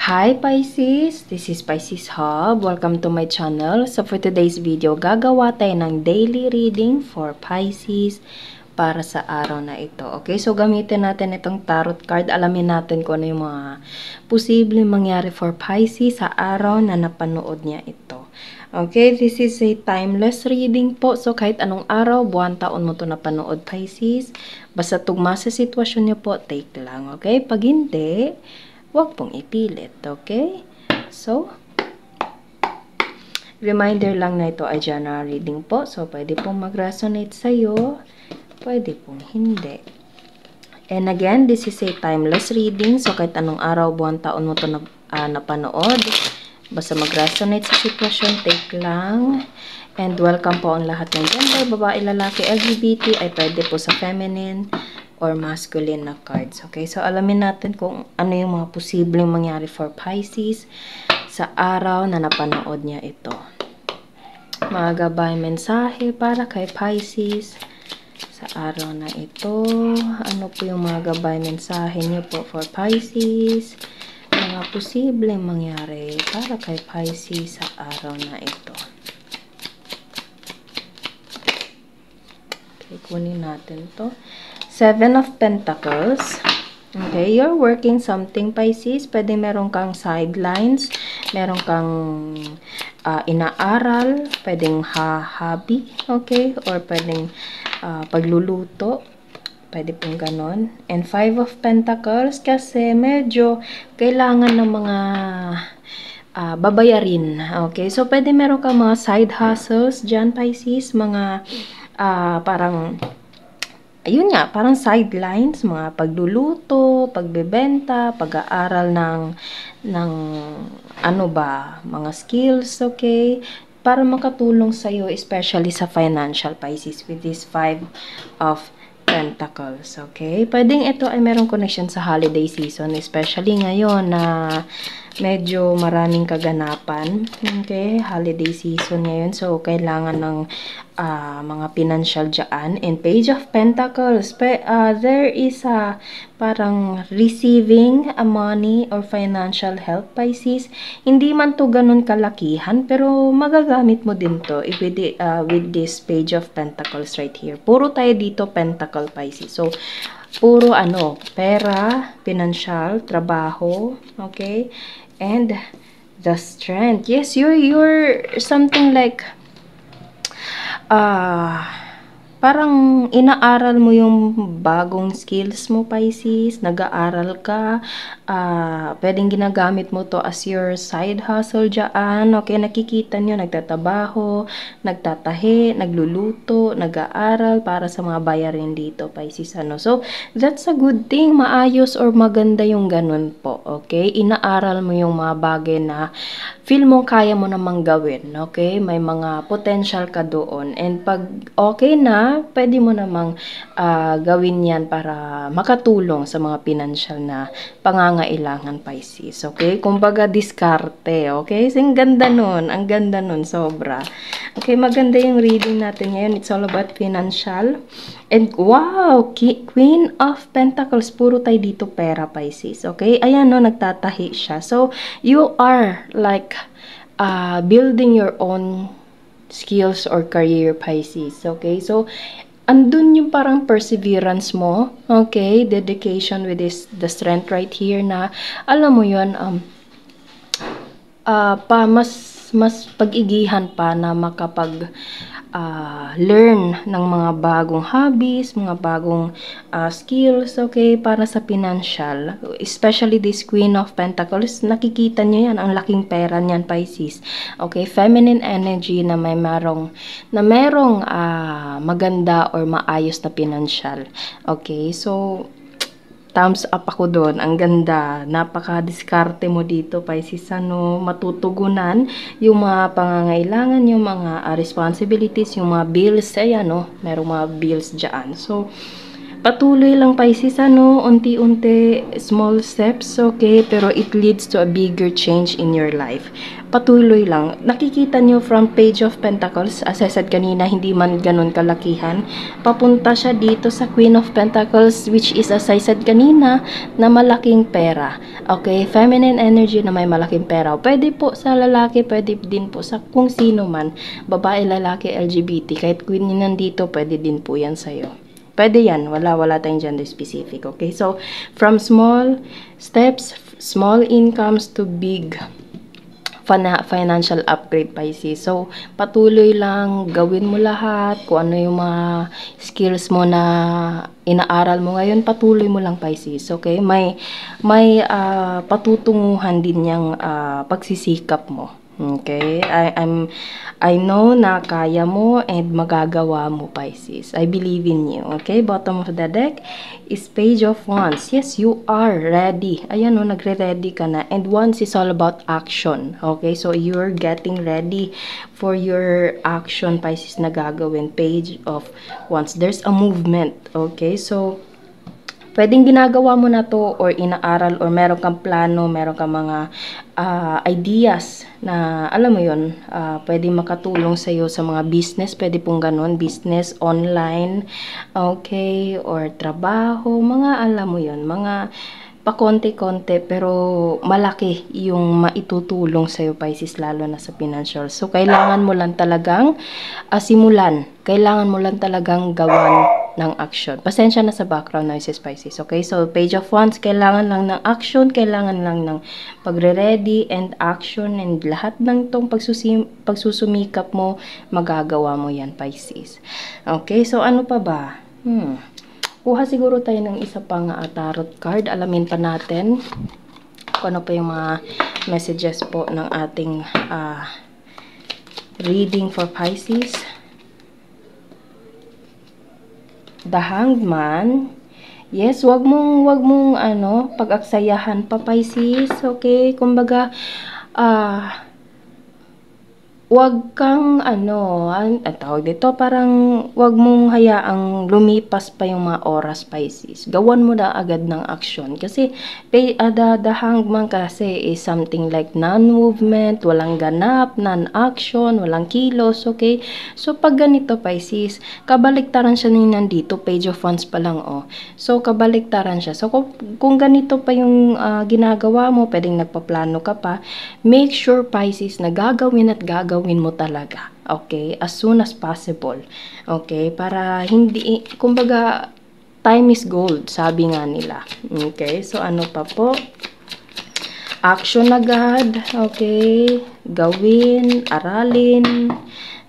Hi Pisces! This is Pisces Hub. Welcome to my channel. So for today's video, gagawa tayo ng daily reading for Pisces para sa araw na ito. Okay, so gamitin natin itong tarot card. Alamin natin kung ano yung mga posibleng mangyari for Pisces sa araw na napanood niya ito. Okay, this is a timeless reading po. So kahit anong araw, buwan, taon mo ito napanood Pisces. Basta tugma sa sitwasyon niyo po, take lang. Okay, pag hindi, huwag pong ipilit, okay? So, reminder lang na ito ay general reading po. So, pwede pong mag-resonate sa'yo, pwede pong hindi. And again, this is a timeless reading. So, kahit anong araw, buwan, taon mo ito napanood, basta mag-resonate sa sitwasyon, take lang. And welcome po ang lahat ng gender, babae, lalaki, LGBT, ay pwede po sa feminine or masculine na cards. Okay, so alamin natin kung ano yung mga posibleng mangyari for Pisces sa araw na napanood niya ito. Mga gabay mensahe para kay Pisces sa araw na ito. Ano po yung mga gabay mensahe niyo po for Pisces? Mga posibleng mangyari para kay Pisces sa araw na ito. Okay, kunin natin to. Seven of Pentacles. Okay, you're working something, Pisces. Pwede meron kang sidelines, meron kang inaaral, pwedeng hobby, okay? Or pwedeng pagluluto. Pwede pong ganon. And Five of Pentacles kasi medyo kailangan ng mga babayarin. Okay, so pwede meron kang mga side hustles dyan, Pisces. Mga parang ayun nga, parang sidelines, mga pagluluto, pagbebenta, pag-aaral ng ano ba, mga skills, okay? Para makatulong sa'yo, especially sa financial, Pisces, with this Five of Pentacles, okay? Pwedeng ito ay merong connection sa holiday season, especially ngayon na medyo maraming kaganapan, okay? Holiday season ngayon, so kailangan ng mga financial dyan. And Page of Pentacles, there is parang receiving a money or financial help, Pisces. Hindi man to ganun kalakihan, pero magagamit mo din to with this Page of Pentacles right here. Puro tayo dito Pentacle, Pisces. So, puro pera, financial, trabaho, okay? And the strength. Yes, you're something like parang inaaral mo yung bagong skills mo, Pisces. Nag-aaral ka. Pwedeng ginagamit mo to as your side hustle dyan. Okay, nakikita nyo, nagtatabaho, nagtatahi, nagluluto, nag-aaral para sa mga bayarin dito, Pisces. So, that's a good thing. Maayos or maganda yung ganun po. Okay, inaaral mo yung mga bagay na feel mo kaya mo namang gawin. Okay, may mga potential ka doon. And pag okay na, pwede mo namang gawin yan para makatulong sa mga financial na pangangailangan, Pisces. Okay? Kumbaga, diskarte. Okay? So, ang ganda nun, sobra. Okay, maganda yung reading natin ngayon. It's all about financial. And wow! Queen of Pentacles. Puro tayo dito pera, Pisces. Okay? Ayan, no, nagtatahi siya. So, you are like building your own skills or career, Pisces. Okay, so andun yung parang perseverance mo, okay, dedication with the strength right here na alam mo yun, mas pag-igihan pa na makapag learn ng mga bagong hobbies, mga bagong skills, okay, para sa financial. Especially this Queen of Pentacles, nakikita nyo yan, ang laking pera niyan, Pisces. Okay, feminine energy na merong maganda or maayos na financial. Okay, so thumbs up ako doon. Ang ganda. Napaka-diskarte mo dito, Pisces. Matutugunan yung mga pangangailangan, yung mga responsibilities, yung mga bills. Ayan, merong mga bills dyan. So, Patuloy lang Pisces, ano, unti-unti, small steps, okay, pero it leads to a bigger change in your life. Patuloy lang. Nakikita nyo from Page of Pentacles, as I said kanina, hindi man ganun kalakihan. Papunta siya dito sa Queen of Pentacles, which is, as I said kanina, na malaking pera. Okay, feminine energy na may malaking pera. Pwede po sa lalaki, pwede din po sa kung sino man, babae, lalaki, LGBT, kahit queen nyo nandito, pwede din po yan sa'yo. Pwede yan. Wala tayong gender specific. Okay? So, from small steps, small incomes to big financial upgrade, Pisces. So, patuloy lang. Gawin mo lahat. Kung ano yung mga skills mo na inaaral mo ngayon, patuloy mo lang, Pisces. Okay? May patutunguhan din yung pagsisikap mo. Okay? I know na kaya mo and magagawa mo, Pisces. I believe in you. Okay? Bottom of the deck is Page of Wands. Yes, you are ready. Ayan o, nagre-ready ka na. And Wands is all about action. Okay? So, you're getting ready for your action, Pisces, na gagawin. Page of Wands. There's a movement. Okay? So, pwedeng ginagawa mo na to or inaaral or meron kang plano, meron kang mga ideas na alam mo yun, pwedeng makatulong sa'yo sa mga business, pwede pong ganun, business, online, okay, or trabaho, mga alam mo yun, mga pakonti-konti pero malaki yung maitutulong sa'yo, Pisces, lalo na sa financial. So, kailangan mo lang talagang simulan. Kailangan mo lang talagang gawan ng action. Pasensya na sa background noises, Pisces. Okay? So, Page of Wands, kailangan lang ng action, kailangan lang ng pagre-ready and action and lahat ng tong pagsusumikap mo, magagawa mo yan, Pisces. Okay? So, ano pa ba? Kuha siguro tayo ng isa pang tarot card. Alamin pa natin kung ano pa yung mga messages po ng ating reading for Pisces. The Hanged Man. Yes, wag mong pag-aksayahan pa, Pisces. Okay? Kumbaga, wag kang tawag dito, parang wag mong hayaang lumipas pa yung mga oras, Pisces. Gawan mo na agad ng action. Kasi, the Hanged Man kasi is something like non-movement, walang ganap, non-action, walang kilos, okay? So, pag ganito, Pisces, kabaliktaran siya nung nandito, Page of Wands pa lang, oh. So, kabaliktaran siya. So, kung ganito pa yung ginagawa mo, pwedeng nagpaplano ka pa, make sure, Pisces, na gagawin mo talaga. Okay? As soon as possible. Okay? Para hindi, kumbaga, time is gold, sabi nga nila. Okay? So, ano pa po? Action agad. Okay? Gawin, aralin.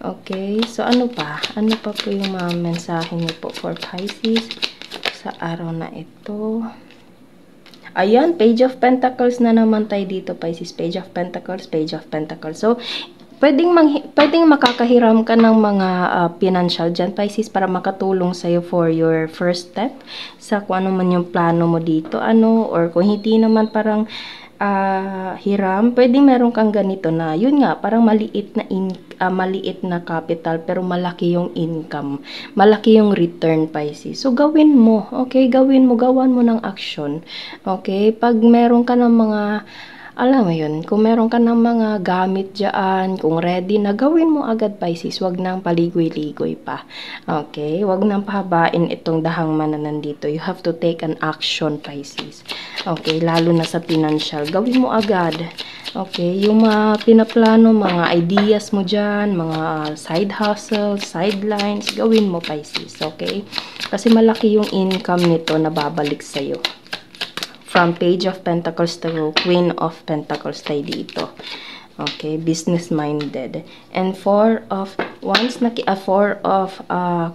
Okay? So, ano pa? Ano pa po yung mga mensahe niyo po for Pisces sa araw na ito? Ayan, Page of Pentacles na naman tayo dito, Pisces. Page of Pentacles, Page of Pentacles. So, pwedeng makakahiram ka ng mga financial dyan, Pisces, para makatulong sa'yo for your first step sa kung ano man yung plano mo dito, or kung hindi naman parang hiram, pwedeng meron kang ganito na, yun nga, parang maliit na capital, pero malaki yung income, malaki yung return, Pisces. So, gawin mo, okay? Gawan mo ng action, okay? Pag meron ka ng mga alam mo yun, kung meron ka ng mga gamit dyan, kung ready na, gawin mo agad, Pisces. Huwag nang paligoy-ligoy pa. Okay? Huwag nang pahabain itong The Hanged Man na nandito. You have to take an action, Pisces. Okay? Lalo na sa financial. Gawin mo agad. Okay? Yung mga pinaplano, mga ideas mo dyan, mga side hustle, sidelines, gawin mo, Pisces. Okay? Kasi malaki yung income nito na babalik sa'yo. From Page of Pentacles to Queen of Pentacles tayo dito. Okay, business-minded. And Four of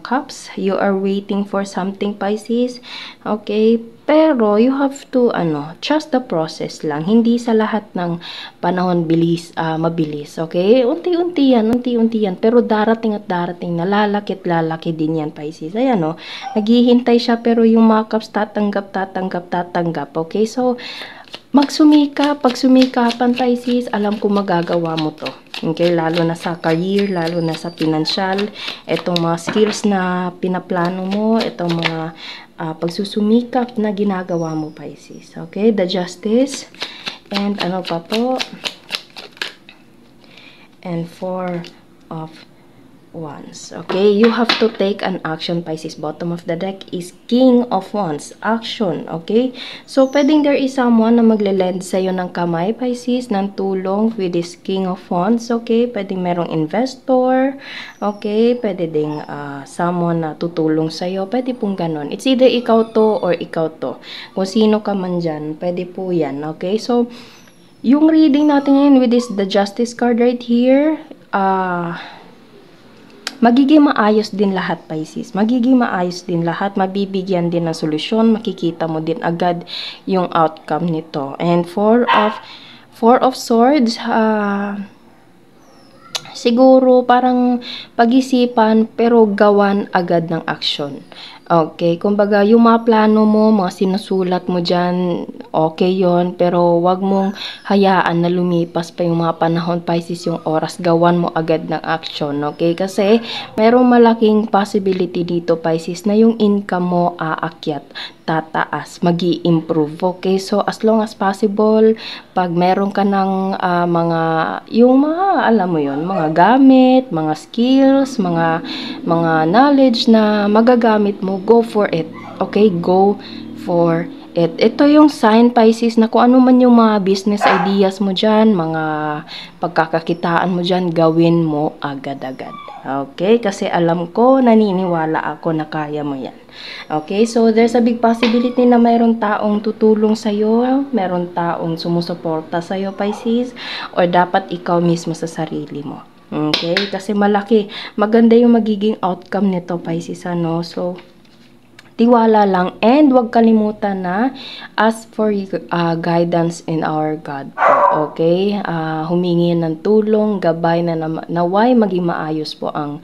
Cups, you are waiting for something, Pisces. Okay, pero you have to, trust the process lang. Hindi sa lahat ng panahon mabilis, okay? Unti-unti yan. Pero darating at darating na, lalaki din yan, Pisces. Ayan, naghihintay siya, pero yung mga cups tatanggap, okay? So, pagsumikapan, Pisces, alam ko magagawa mo to. Okay, lalo na sa career, lalo na sa financial, itong mga skills na pinaplano mo, itong mga pagsusumikap na ginagawa mo, Pisces. Okay? The Justice. And ano pa po? And Four of Wands. Okay, you have to take an action, Pisces. Bottom of the deck is King of Wands. Action, okay? So, pwedeng there is someone na magle-lend sa'yo ng kamay, Pisces, ng tulong with this King of Wands, okay? Pwedeng merong investor, okay? Pwede ding someone na tutulong sa'yo. Pwede pong ganon. It's either ikaw to or ikaw to. Kung sino ka man dyan, pwede po yan, okay? So, yung reading natin ngayon with this, the Justice card right here, magiging maayos din lahat, Pisces. Magiging maayos din lahat. Mabibigyan din ng solusyon. Makikita mo din agad yung outcome nito. And Four of Swords, siguro parang pag-isipan pero gawan agad ng action. Okay, kumbaga yung mga plano mo, mga sinusulat mo dyan, okay yon, pero wag mong hayaan na lumipas pa yung mga panahon, Pisces, yung oras, gawan mo agad ng action, okay? Kasi merong malaking possibility dito, Pisces, na yung income mo aakyat, tataas, magi-improve, okay? So, as long as possible, pag meron ka ng yung mga, alam mo yon, mga gamit, mga skills, mga knowledge na magagamit mo, go for it. Okay? Go for it. Ito yung sign, Pisces, na kung ano man yung mga business ideas mo dyan, mga pagkakakitaan mo dyan, gawin mo agad-agad. Okay? Kasi alam ko, naniniwala ako na kaya mo yan. Okay? So, there's a big possibility na mayroong taong tutulong sa'yo, mayroong taong sumusuporta sa'yo, Pisces, or dapat ikaw mismo sa sarili mo. Okay? Kasi malaki. Maganda yung magiging outcome nito, Pisces, ano? So, tiwala lang. And huwag kalimutan na ask for guidance in our God po. Okay? Humingi ng tulong, gabay na naway maging maayos po ang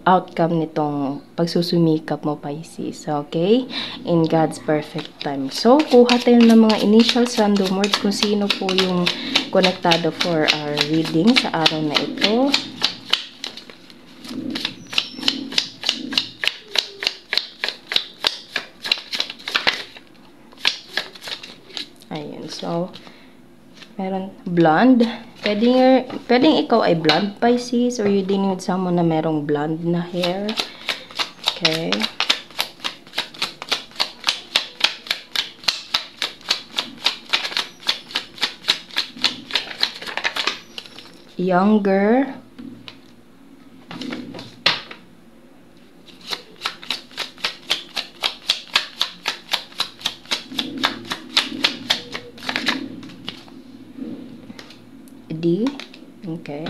outcome nitong pagsusumikap mo, Pisces. Okay? In God's perfect time. So, kuha tayo ng mga initials, random words, kung sino po yung konektado for our reading sa araw na ito. Ayan, so, meron blonde. Pwedeng ikaw ay blonde, Pisces, or you dealing with someone na merong blonde na hair. Okay. Younger. D. Okay.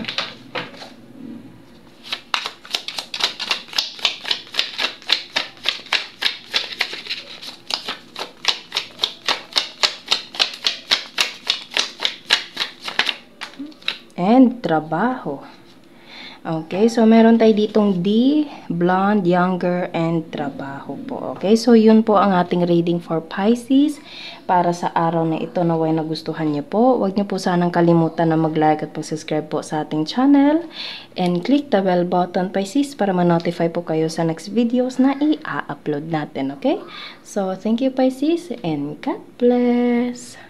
And trabaho. Okay, so meron tayo ditong D, blonde, younger, and trabaho po. Okay, so yun po ang ating reading for Pisces para sa araw na ito. Naway nagustuhan niyo po. Huwag niyo po sanang kalimutan na mag-like at mag-subscribe po sa ating channel. And click the bell button, Pisces, para ma-notify po kayo sa next videos na i-upload natin. Okay, so thank you, Pisces, and God bless!